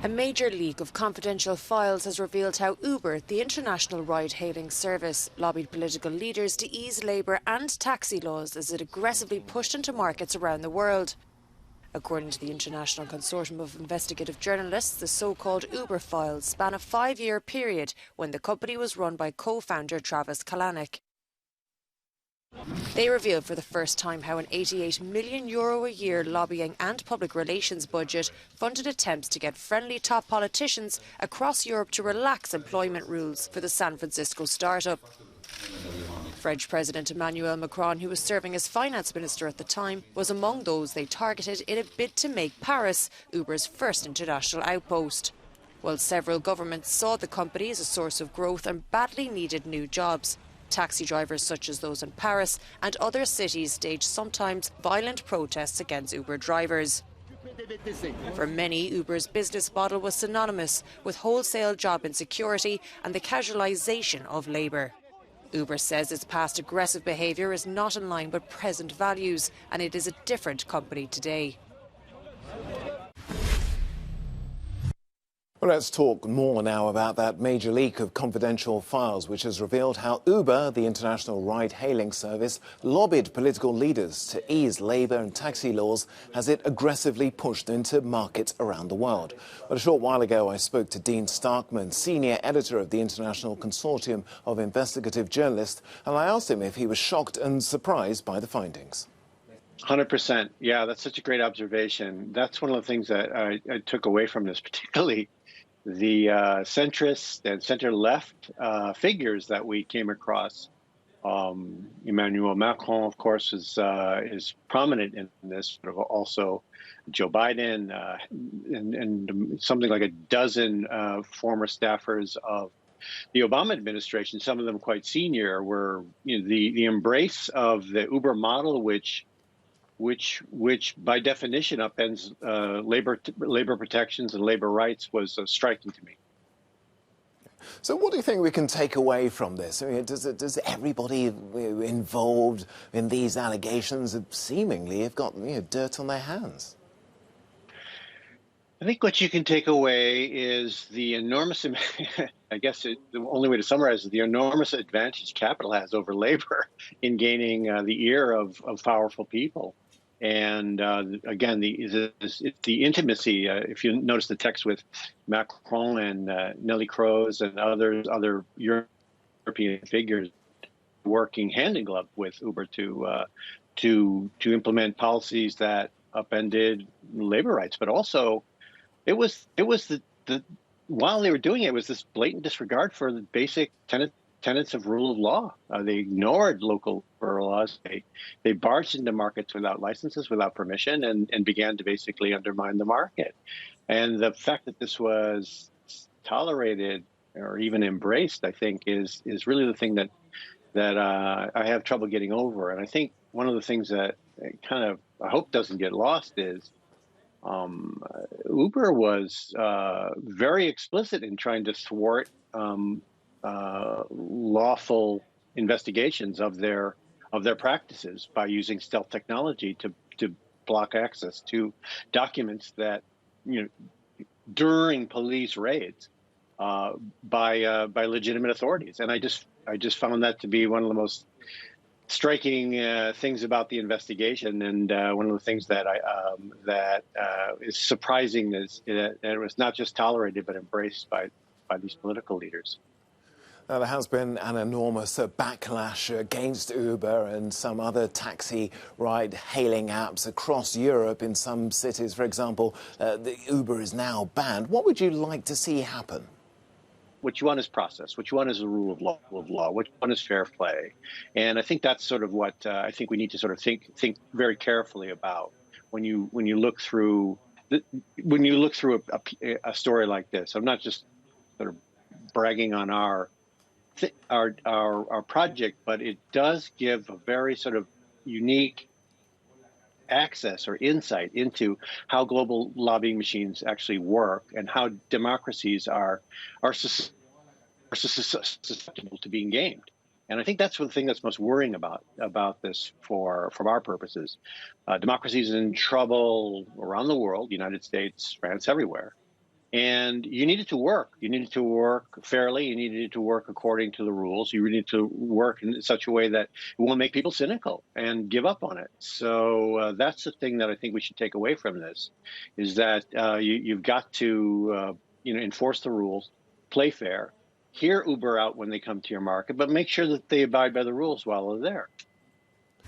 A major leak of confidential files has revealed how Uber, the international ride-hailing service, lobbied political leaders to ease labour and taxi laws as it aggressively pushed into markets around the world. According to the International Consortium of Investigative Journalists, the so-called Uber files span a 5-year period when the company was run by co-founder Travis Kalanick. They revealed for the first time how an €88 million a year lobbying and public relations budget funded attempts to get friendly top politicians across Europe to relax employment rules for the San Francisco startup. French President Emmanuel Macron, who was serving as finance minister at the time, was among those they targeted in a bid to make Paris Uber's first international outpost. While several governments saw the company as a source of growth and badly needed new jobs, taxi drivers such as those in Paris and other cities staged sometimes violent protests against Uber drivers. For many, Uber's business model was synonymous with wholesale job insecurity and the casualisation of labour. Uber says its past aggressive behaviour is not in line with present values, and it is a different company today. Well, let's talk more now about that major leak of confidential files, which has revealed how Uber, the international ride-hailing service, lobbied political leaders to ease labour and taxi laws as it aggressively pushed into markets around the world. But a short while ago, I spoke to Dean Starkman, senior editor of the International Consortium of Investigative Journalists, and I asked him if he was shocked and surprised by the findings. 100%. Yeah, that's such a great observation. That's one of the things that I took away from this, particularly the centrist and center-left figures that we came across. Emmanuel Macron, of course, is prominent in this, but also Joe Biden and something like a dozen former staffers of the Obama administration, some of them quite senior, were the embrace of the Uber model, which by definition upends labor protections and labor rights, was striking to me. So what do you think we can take away from this? I mean, does everybody involved in these allegations seemingly have got dirt on their hands? I think what you can take away is the enormous, I guess the only way to summarize is the enormous advantage capital has over labor in gaining the ear of powerful people. And again, the intimacy, if you notice the text with Macron and Nelly Kroes and other European figures working hand in glove with Uber to implement policies that upended labor rights, but also it was the while they were doing it was this blatant disregard for the basic tenets of rule of law. They ignored local laws. They barged into markets without licenses, without permission, and began to basically undermine the market. And the fact that this was tolerated or even embraced, I think, is really the thing that I have trouble getting over. And I think one of the things that I hope doesn't get lost is Uber was very explicit in trying to thwart lawful investigations of their practices by using stealth technology to block access to documents that during police raids by legitimate authorities. And I just found that to be one of the most striking things about the investigation, and one of the things that is surprising is that it was not just tolerated but embraced by these political leaders. Now, there has been an enormous backlash against Uber and some other taxi ride-hailing apps across Europe. In some cities, for example, the Uber is now banned. What would you like to see happen? What you want is process. What you want is a rule of law. What you want is fair play. And I think that's sort of what I think we need to sort of think very carefully about when you look through a story like this. I'm not just sort of bragging on our project, but it does give a very sort of unique access or insight into how global lobbying machines actually work and how democracies are susceptible to being gamed. And I think that's the thing that's most worrying about this from our purposes. Democracies in trouble around the world, United States, France, everywhere. And you needed to work. You needed to work fairly. You needed to work according to the rules. You needed to work in such a way that it won't make people cynical and give up on it. So that's the thing that I think we should take away from this, is that you've got to enforce the rules, play fair, hear Uber out when they come to your market, but make sure that they abide by the rules while they're there.